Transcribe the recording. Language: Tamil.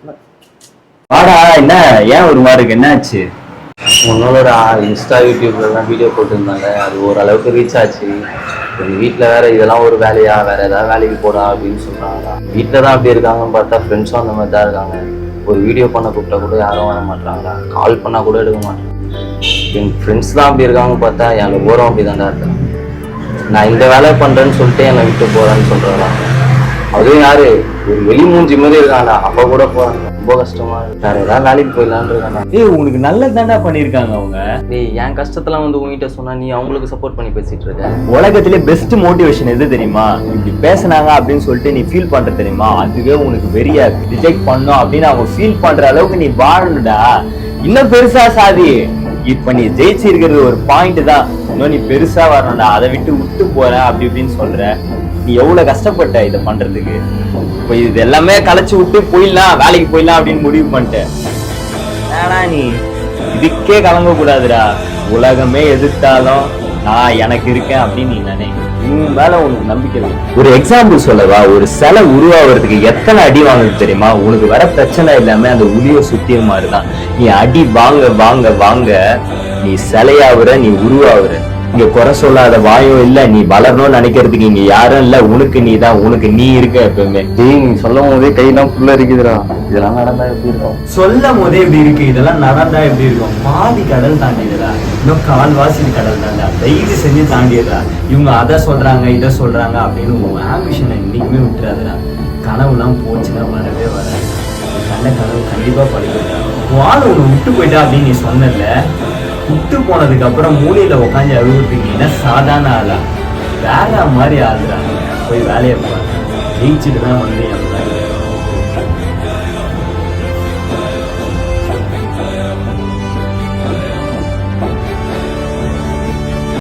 வாடா, என்ன ஏன் ஒரு மாதிரி இருக்கு, என்னாச்சு? உன்னோட இன்ஸ்டா யூடியூப்லாம் வீடியோ போட்டுருந்தாங்க, அது ஓரளவுக்கு ரீச் ஆச்சு. எங்கள் வீட்டில் வேற இதெல்லாம் ஒரு வேலையா, வேற ஏதாவது வேலைக்கு போடா அப்படின்னு சொல்கிறாங்களா. வீட்டில் தான் அப்படி இருக்காங்கன்னு பார்த்தா ஃப்ரெண்ட்ஸும் அந்த மாதிரி தான் இருக்காங்க. ஒரு வீடியோ பண்ண கூப்பிட்டா கூட யாரும் வர மாட்டாங்களா, கால் பண்ணால் கூட எடுக்க மாட்டாங்க. என் ஃப்ரெண்ட்ஸ் தான் அப்படி இருக்காங்கன்னு பார்த்தா என் ஓரம் அப்படி தான்டா இருக்கேன். நான் இந்த வேலை பண்ணுறேன்னு சொல்லிட்டு என்னை விட்டு போகிறேன்னு சொல்கிறேன். அதுவும் யாரு ஒரு வெளி மூஞ்சி மாதிரி இருக்காண்டா, அப்போ கூட போகிறாங்க. ரொம்ப கஷ்டமா இருக்கு. வேற ஏதாவது வேலைக்கு போயிடலான்னு இருக்காண்டா. உனக்கு நல்லது தாண்டா பண்ணிருக்காங்க அவங்க. என் கஷ்டத்தெல்லாம் வந்து உங்ககிட்ட சொன்னா நீ அவங்களுக்கு சப்போர்ட் பண்ணி பேசிட்டு இருக்க. உலகத்திலே பெஸ்ட் மோட்டிவேஷன் எது தெரியுமா? இப்படி பேசினாங்க அப்படின்னு சொல்லிட்டு நீ ஃபீல் பண்ற தெரியுமா, அதுவே உனக்கு வெறியா ரிஜெக்ட் பண்ணும் அப்படின்னு அவங்க ஃபீல் பண்ற அளவுக்கு நீ வாழணுடா. இன்னும் பெருசா சாதி. இப்ப நீ ஜெயிச்சு இருக்கிறது ஒரு பாயிண்ட் தான், இன்னும் நீ பெருசா வரணும்டா. அதை விட்டு போற அப்படி இப்படின்னு சொல்ற. நீ எவ்வளவு கஷ்டப்பட்ட இதை பண்றதுக்கு. இப்ப இது எல்லாமே கலைச்சு விட்டு போயிடலாம், வேலைக்கு போயிடலாம் அப்படின்னு முடிவு பண்ணிட்டேன். ஏன்னா நீ இதுக்கே கலங்க கூடாதுடா. உலகமே எதிர்த்தாலும் நான் எனக்கு இருக்கேன் அப்படின்னு நீ நினை. உன் மேல உனக்கு நம்பிக்கை. ஒரு எக்ஸாம்பிள் சொல்லவா? ஒரு சிலை உருவாகிறதுக்கு எத்தனை அடி வாங்குது தெரியுமா? உனக்கு வர பிரச்சனை இல்லாம அந்த உளிய சுத்திய மாதிரிதான். நீ அடி வாங்க வாங்க வாங்க நீ சிலையாவுற, நீ உருவாகுற. இங்க குறை சொல்லாத வாயும் இல்ல, நீ வளரணும்னு நினைக்கிறதுக்கு இங்க யாரும் இல்ல. உனக்கு நீ தான், உனக்கு நீ இருக்க எப்பவுமே. நீ சொல்லும் போதே கையெல்லாம் புள்ள இருக்குதுடா. இதெல்லாம் நடந்தா எப்படி இருக்கும்? சொல்லும் போதே எப்படி இருக்கு, இதெல்லாம் நடந்தா எப்படி இருக்கும்? பாதி கடல் தாண்டிடுறா, இன்னும் கால்வாசி கடல் தாண்டா. தயவு செஞ்சு தாண்டிடுறா. இவங்க அதை சொல்றாங்க இதை சொல்றாங்க அப்படின்னு உன் ஆம்பிஷனை இன்னைக்குமே விட்டுறாதுடா. கனவுலாம் போச்சுன்னா வரவே வராது. கண்ட கனவு கண்டிப்பா படிக்கிறா. வாழ் ஒண்ணு விட்டு போயிட்டா அப்படின்னு நீ சொன்னல, விட்டு போனதுக்கு அப்புறம் மூலையில உட்காந்து அழுகுறீங்கன்னா சாதாரண ஆளா? வேற மாதிரி ஆளுறாங்க. போய் வேலையை பாரு. ஜெயிச்சுட்டு தான் வந்து